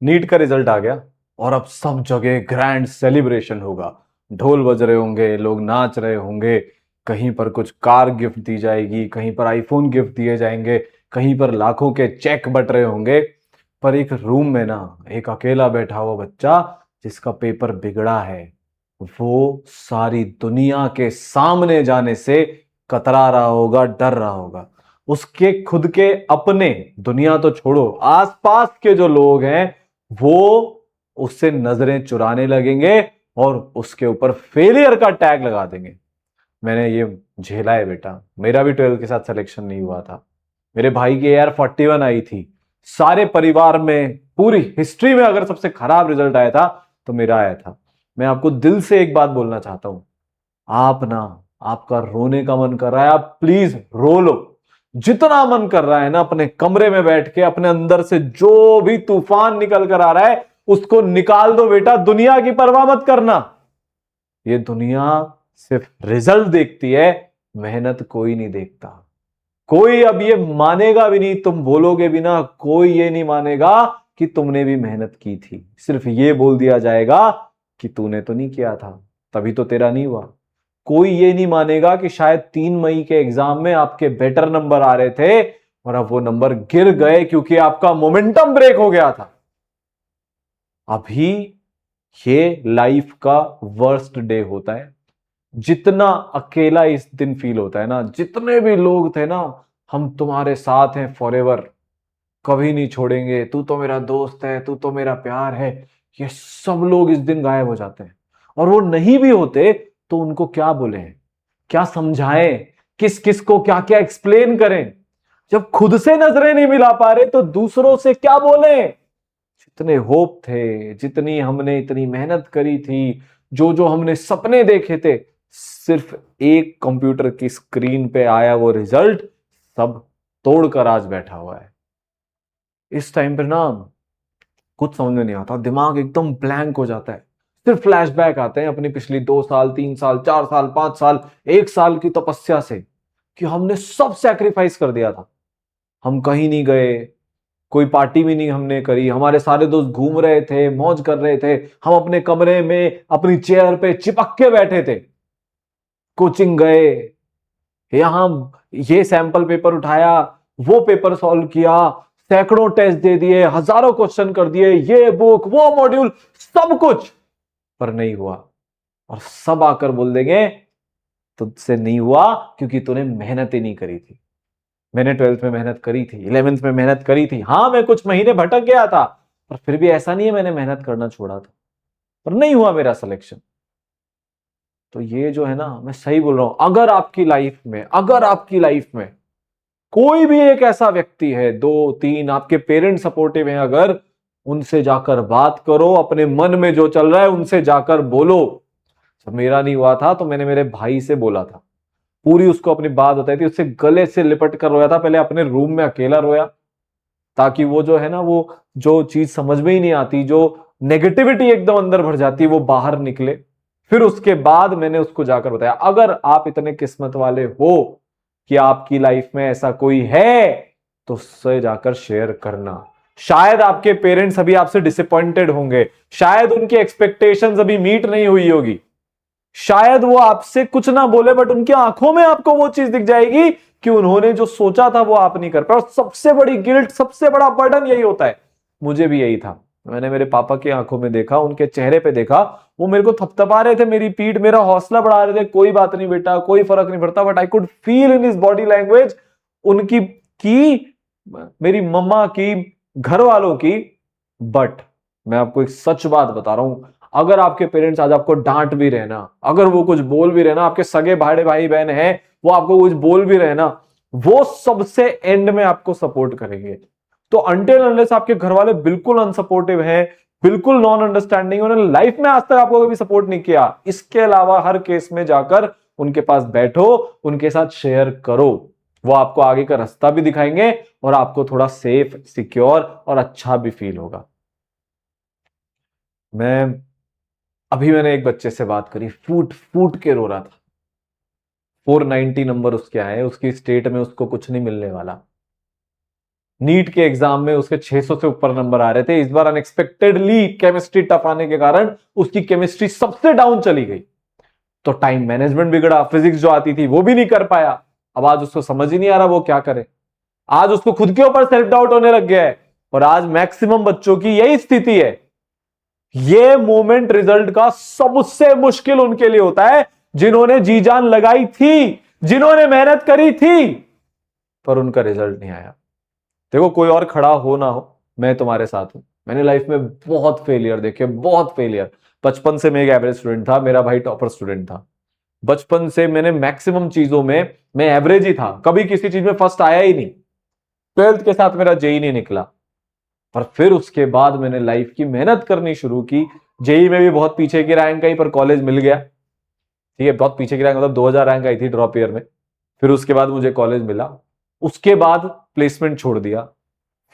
NEET का result आ गया और अब सब जगह ग्रैंड सेलिब्रेशन होगा। ढोल बज रहे होंगे, लोग नाच रहे होंगे। कहीं पर कुछ कार गिफ्ट दी जाएगी, कहीं पर आईफोन गिफ्ट दिए जाएंगे, कहीं पर लाखों के चेक बट रहे होंगे। पर एक रूम में ना, एक अकेला बैठा हुआ बच्चा जिसका पेपर बिगड़ा है, वो सारी दुनिया के सामने जाने से कतरा रहा होगा, डर रहा होगा। उसके खुद के अपने, दुनिया तो छोड़ो, आसपास के जो लोग हैं वो उससे नजरें चुराने लगेंगे और उसके ऊपर फेलियर का टैग लगा देंगे। मैंने ये झेला है बेटा। मेरा भी 12th के साथ सिलेक्शन नहीं हुआ था। मेरे भाई की यार 41 आई थी। सारे परिवार में, पूरी हिस्ट्री में अगर सबसे खराब रिजल्ट आया था तो मेरा आया था। मैं आपको दिल से एक बात बोलना चाहता हूं। आप ना, आपका रोने का मन कर रहा है, आप प्लीज रो लो। जितना मन कर रहा है ना, अपने कमरे में बैठ के अपने अंदर से जो भी तूफान निकल कर आ रहा है उसको निकाल दो बेटा। दुनिया की परवाह मत करना। ये दुनिया सिर्फ रिजल्ट देखती है, मेहनत कोई नहीं देखता। कोई अब ये मानेगा भी नहीं, तुम बोलोगे भी ना, कोई ये नहीं मानेगा कि तुमने भी मेहनत की थी। सिर्फ ये बोल दिया जाएगा कि तूने तो नहीं किया था, तभी तो तेरा नहीं हुआ। कोई ये नहीं मानेगा कि शायद 3 मई के एग्जाम में आपके बेटर नंबर आ रहे थे और अब वो नंबर गिर गए क्योंकि आपका मोमेंटम ब्रेक हो गया था। अभी ये लाइफ का वर्स्ट डे होता है। जितना अकेला इस दिन फील होता है ना, जितने भी लोग थे ना, हम तुम्हारे साथ हैं फॉरएवर, कभी नहीं छोड़ेंगे, तू तो मेरा दोस्त है, तू तो मेरा प्यार है, ये सब लोग इस दिन गायब हो जाते हैं। और वो नहीं भी होते तो उनको क्या बोले, क्या समझाएं, किस किस को क्या क्या एक्सप्लेन करें। जब खुद से नजरें नहीं मिला पा रहे तो दूसरों से क्या बोले। जितने होप थे, जितनी हमने इतनी मेहनत करी थी, जो जो हमने सपने देखे थे, सिर्फ एक कंप्यूटर की स्क्रीन पे आया वो रिजल्ट सब तोड़कर आज बैठा हुआ है। इस टाइम पे ना कुछ समझ में नहीं आता, दिमाग एकदम ब्लैंक हो जाता है। सिर्फ फ्लैशबैक आते हैं अपनी पिछली 2 साल, 3 साल, 4 साल, 5 साल, 1 साल की तपस्या से, कि हमने सब सैक्रिफाइस कर दिया था। हम कहीं नहीं गए, कोई पार्टी भी नहीं हमने करी, हमारे सारे दोस्त घूम रहे थे, मौज कर रहे थे, हम अपने कमरे में अपनी चेयर पे चिपक के बैठे थे। कोचिंग गए, यहां ये सैंपल पेपर उठाया, वो पेपर सॉल्व किया, सैकड़ों टेस्ट दे दिए, हजारों क्वेश्चन कर दिए, ये बुक, वो मॉड्यूल, सब कुछ, पर नहीं हुआ। और सब आकर बोल देंगे तुझसे नहीं हुआ क्योंकि तूने मेहनत ही नहीं करी थी। मैंने 12th में मेहनत करी थी, 11th में मेहनत करी थी। हाँ, मैं कुछ महीने भटक गया था, पर फिर भी ऐसा नहीं है मैंने मेहनत करना छोड़ा था, पर नहीं हुआ मेरा सिलेक्शन। तो ये जो है ना, मैं सही बोल रहा हूं। अगर आपकी लाइफ में कोई भी एक ऐसा व्यक्ति है, 2 3 आपके पेरेंट्स सपोर्टिव हैं, अगर उनसे जाकर बात करो, अपने मन में जो चल रहा है उनसे जाकर बोलो। जब मेरा नहीं हुआ था तो मैंने मेरे भाई से बोला था, पूरी उसको अपनी बात बताई थी, उससे गले से लिपट कर रोया था। पहले अपने रूम में अकेला रोया, ताकि वो जो है ना, वो जो चीज समझ में ही नहीं आती, जो नेगेटिविटी एकदम अंदर भर जाती है, वो बाहर निकले। फिर उसके बाद मैंने उसको जाकर बताया। अगर आप इतने किस्मत वाले हो कि आपकी लाइफ में ऐसा कोई है तो उससे जाकर शेयर करना। शायद आपके पेरेंट्स अभी आपसे डिसअपॉइंटेड होंगे, शायद उनकी एक्सपेक्टेशंस अभी मीट नहीं हुई होगी, शायद वो आपसे कुछ ना बोले बट उनकी आंखों में आपको वो चीज दिख जाएगी कि उन्होंने जो सोचा था वो आप नहीं कर पाए। और सबसे बड़ी गिल्ट, सबसे बड़ा बर्डन यही होता है। मुझे भी यही था। मैंने मेरे पापा की आंखों में देखा, उनके चेहरे पे देखा, वो मेरे को थपथपा रहे थे, मेरी पीठ, मेरा हौसला बढ़ा रहे थे, कोई बात नहीं बेटा, कोई फर्क नहीं पड़ता। But I could feel in his body language, उनकी, की, मेरी मम्मा की, घर वालों की। बट मैं आपको एक सच बात बता रहा हूं, अगर आपके पेरेंट्स आज आपको डांट भी रहे ना, अगर वो कुछ बोल भी रहे ना, आपके सगे भाड़े भाई बहन हैं, वो आपको कुछ बोल भी रहे ना, वो सबसे एंड में आपको सपोर्ट करेंगे। तो अनटिल अनलेस आपके घर वाले बिल्कुल अनसपोर्टिव हैं, बिल्कुल नॉन अंडरस्टैंडिंग, उन्होंने लाइफ में आज तक आपको कभी सपोर्ट नहीं किया, इसके अलावा हर केस में जाकर उनके पास बैठो, उनके साथ शेयर करो। वो आपको आगे का रास्ता भी दिखाएंगे और आपको थोड़ा सेफ, सिक्योर और अच्छा भी फील होगा। मैं अभी मैंने एक बच्चे से बात करी, फूट फूट के रो रहा था। 490 नंबर उसके आए, उसकी स्टेट में उसको कुछ नहीं मिलने वाला। नीट के एग्जाम में उसके 600 से ऊपर नंबर आ रहे थे। इस बार अनएक्सपेक्टेडली केमिस्ट्री टफ आने के कारण उसकी केमिस्ट्री सबसे डाउन चली गई, तो टाइम मैनेजमेंट बिगड़ा, फिजिक्स जो आती थी वो भी नहीं कर पाया। अब आज उसको समझ ही नहीं आ रहा वो क्या करे, आज उसको खुद के ऊपर सेल्फ डाउट होने लग गया है। और आज मैक्सिमम बच्चों की यही स्थिति है। ये मोमेंट रिजल्ट का सबसे मुश्किल उनके लिए होता है जिन्होंने जी जान लगाई थी, जिन्होंने मेहनत करी थी, पर उनका रिजल्ट नहीं आया। देखो, कोई और खड़ा हो ना हो, मैं तुम्हारे साथ हूं। मैंने लाइफ में बहुत फेलियर देखे, बहुत फेलियर। बचपन से मैं एक एवरेज स्टूडेंट था, मेरा भाई टॉपर स्टूडेंट था। बचपन से मैंने मैक्सिमम चीजों में मैं एवरेज ही था, कभी किसी चीज में फर्स्ट आया ही नहीं। 12th के साथ मेरा जेई नहीं निकला, और फिर उसके बाद मैंने लाइफ की मेहनत करनी शुरू की। जेई में भी बहुत पीछे की रैंक आई, पर कॉलेज मिल गया। ठीक है, बहुत पीछे की रैंक मतलब 2000 रैंक आई थी ड्रॉप ईयर में। फिर उसके बाद मुझे कॉलेज मिला, उसके बाद प्लेसमेंट छोड़ दिया।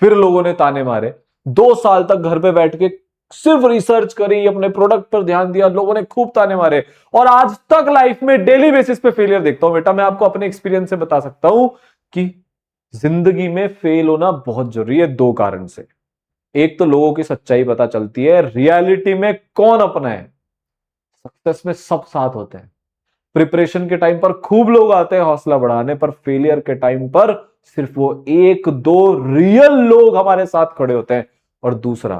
फिर लोगों ने ताने मारे, 2 साल तक घर पे बैठ के सिर्फ रिसर्च करी, अपने प्रोडक्ट पर ध्यान दिया, लोगों ने खूब ताने मारे, और आज तक लाइफ में डेली बेसिस पे फेलियर देखता हूं। बेटा, मैं आपको अपने एक्सपीरियंस से बता सकता हूं कि जिंदगी में फेल होना बहुत जरूरी है, 2 कारण से। एक तो लोगों की सच्चाई पता चलती है, रियलिटी में कौन अपना है। सक्सेस में सब साथ होते हैं। प्रिपरेशन के टाइम पर खूब लोग आते हैं हौसला बढ़ाने, पर फेलियर के टाइम पर सिर्फ वो 1-2 रियल लोग हमारे साथ खड़े होते हैं। और दूसरा,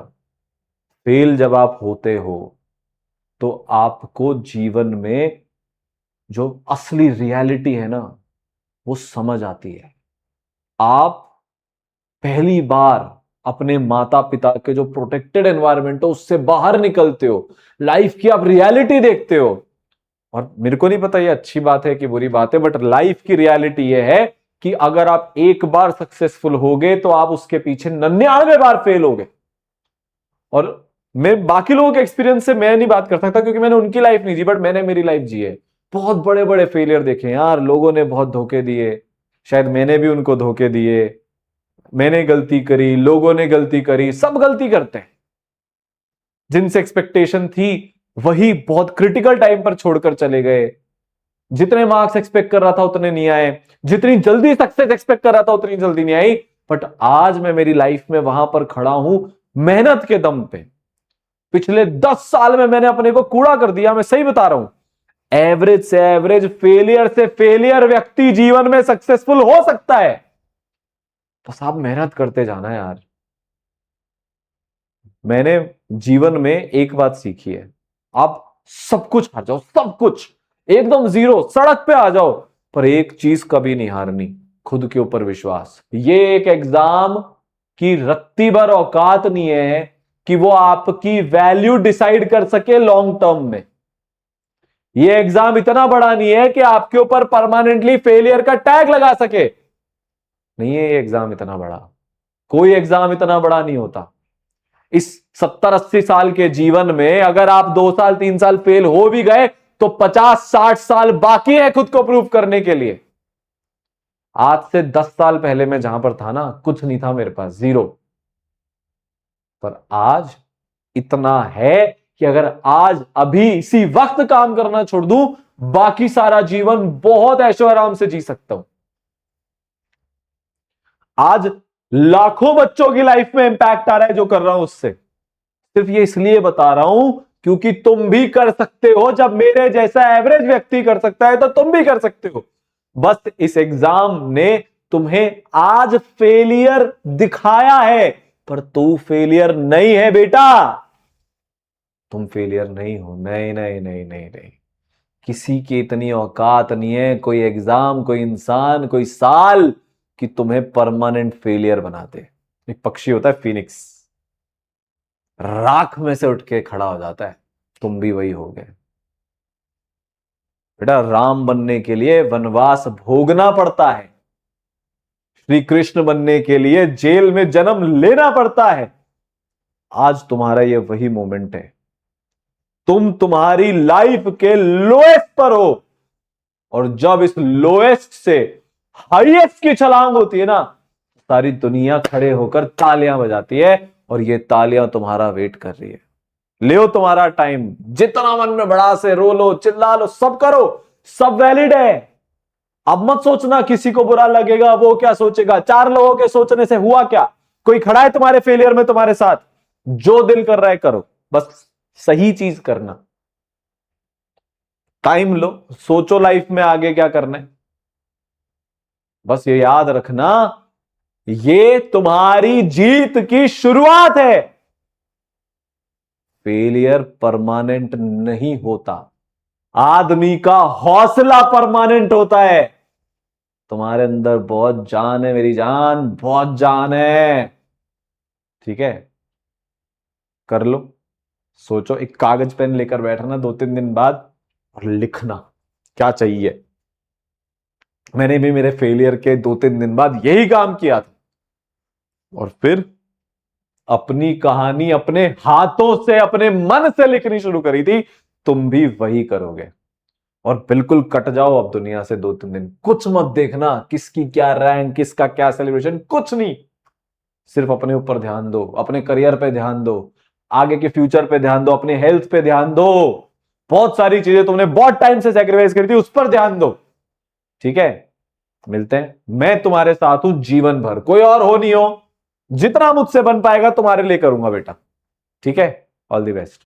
फेल जब आप होते हो तो आपको जीवन में जो असली रियलिटी है ना, वो समझ आती है। आप पहली बार अपने माता पिता के जो प्रोटेक्टेड एनवायरनमेंट हो उससे बाहर निकलते हो, लाइफ की आप रियलिटी देखते हो। और मेरे को नहीं पता ये अच्छी बात है कि बुरी बात है, बट लाइफ की रियलिटी ये है कि अगर आप एक बार सक्सेसफुल होगे तो आप उसके पीछे 99 बार फेल होगे। और मैं बाकी लोगों के एक्सपीरियंस से मैं नहीं बात कर सकता क्योंकि मैंने उनकी लाइफ नहीं जी, बट मैंने मेरी लाइफ जी है। बहुत बड़े बड़े फेलियर देखे यार, लोगों ने बहुत धोखे दिए, शायद मैंने भी उनको धोखे दिए। मैंने गलती करी, लोगों ने गलती करी, सब गलती करते हैं। जिनसे एक्सपेक्टेशन थी वही बहुत क्रिटिकल टाइम पर छोड़कर चले गए। जितने मार्क्स एक्सपेक्ट कर रहा था उतने नहीं आए, जितनी जल्दी सक्सेस एक्सपेक्ट कर रहा था उतनी जल्दी नहीं आई। बट आज मैं मेरी लाइफ में वहां पर खड़ा हूं मेहनत के दम पे। पिछले 10 साल में मैंने अपने को कूड़ा कर दिया, मैं सही बता रहा हूं। एवरेज से एवरेज, फेलियर से फेलियर व्यक्ति जीवन में सक्सेसफुल हो सकता है, बस आप मेहनत करते जाना है यार। मैंने जीवन में एक बात सीखी है, आप सब कुछ हार जाओ, सब कुछ एकदम जीरो, सड़क पे आ जाओ, पर एक चीज कभी नहीं हारनी, खुद के ऊपर विश्वास। ये एक एग्जाम की रत्ती भर औकात नहीं है कि वो आपकी वैल्यू डिसाइड कर सके लॉन्ग टर्म में। ये एग्जाम इतना बड़ा नहीं है कि आपके ऊपर परमानेंटली फेलियर का टैग लगा सके। नहीं है ये एग्जाम इतना बड़ा, कोई एग्जाम इतना बड़ा नहीं होता। इस 70-80 साल के जीवन में अगर आप 2 साल 3 साल फेल हो भी गए तो 50-60 साल बाकी है खुद को प्रूव करने के लिए। आज से 10 साल पहले मैं जहां पर था ना, कुछ नहीं था मेरे पास, जीरो। पर आज इतना है कि अगर आज अभी इसी वक्त काम करना छोड़ दूं, बाकी सारा जीवन बहुत ऐशो आराम से जी सकता हूं। आज लाखों बच्चों की लाइफ में इंपैक्ट आ रहा है जो कर रहा हूं उससे। सिर्फ ये इसलिए बता रहा हूं क्योंकि तुम भी कर सकते हो। जब मेरे जैसा एवरेज व्यक्ति कर सकता है तो तुम भी कर सकते हो। बस इस एग्जाम ने तुम्हें आज फेलियर दिखाया है, पर तू फेलियर नहीं है बेटा। तुम फेलियर नहीं हो, नहीं नहीं नहीं नहीं नहीं। किसी की इतनी औकात नहीं है, कोई एग्जाम, कोई इंसान, कोई साल, कि तुम्हें परमानेंट फेलियर बना दे। एक पक्षी होता है फीनिक्स, राख में से उठ के खड़ा हो जाता है। तुम भी वही हो गए बेटा। राम बनने के लिए वनवास भोगना पड़ता है, श्री कृष्ण बनने के लिए जेल में जन्म लेना पड़ता है। आज तुम्हारा ये वही मोमेंट है। तुम तुम्हारी लाइफ के लोएस्ट पर हो, और जब इस लोएस्ट से हाईएस्ट की छलांग होती है ना, सारी दुनिया खड़े होकर तालियां बजाती है, और ये तालियां तुम्हारा वेट कर रही है। ले तुम्हारा टाइम, जितना मन में बड़ा से रो लो, चिल्ला लो, सब करो, सब वैलिड है। अब मत सोचना किसी को बुरा लगेगा, वो क्या सोचेगा। 4 लोगों के सोचने से हुआ क्या? कोई खड़ा है तुम्हारे फेलियर में तुम्हारे साथ? जो दिल कर रहा है करो, बस सही चीज करना। टाइम लो, सोचो लाइफ में आगे क्या करना है। बस ये याद रखना, ये तुम्हारी जीत की शुरुआत है। फेलियर परमानेंट नहीं होता, आदमी का हौसला परमानेंट होता है। तुम्हारे अंदर बहुत जान है मेरी जान, बहुत जान है। ठीक है, कर लो। सोचो, एक कागज पेन लेकर बैठना 2-3 दिन बाद और लिखना क्या चाहिए। मैंने भी मेरे फेलियर के 2-3 दिन बाद यही काम किया था, और फिर अपनी कहानी अपने हाथों से, अपने मन से लिखनी शुरू करी थी। तुम भी वही करोगे। और बिल्कुल कट जाओ अब दुनिया से 2-3 दिन, कुछ मत देखना किसकी क्या रैंक, किसका क्या सेलिब्रेशन, कुछ नहीं। सिर्फ अपने ऊपर ध्यान दो, अपने करियर पे ध्यान दो, आगे के फ्यूचर पे ध्यान दो, अपने हेल्थ पे ध्यान दो। बहुत सारी चीजें तुमने बहुत टाइम से सैक्रिफाइस करी थी, उस पर ध्यान दो। ठीक है, मिलते हैं। मैं तुम्हारे साथ हूं जीवन भर, कोई और हो नहीं हो, जितना मुझसे बन पाएगा तुम्हारे लिए करूंगा बेटा। ठीक है, ऑल द बेस्ट।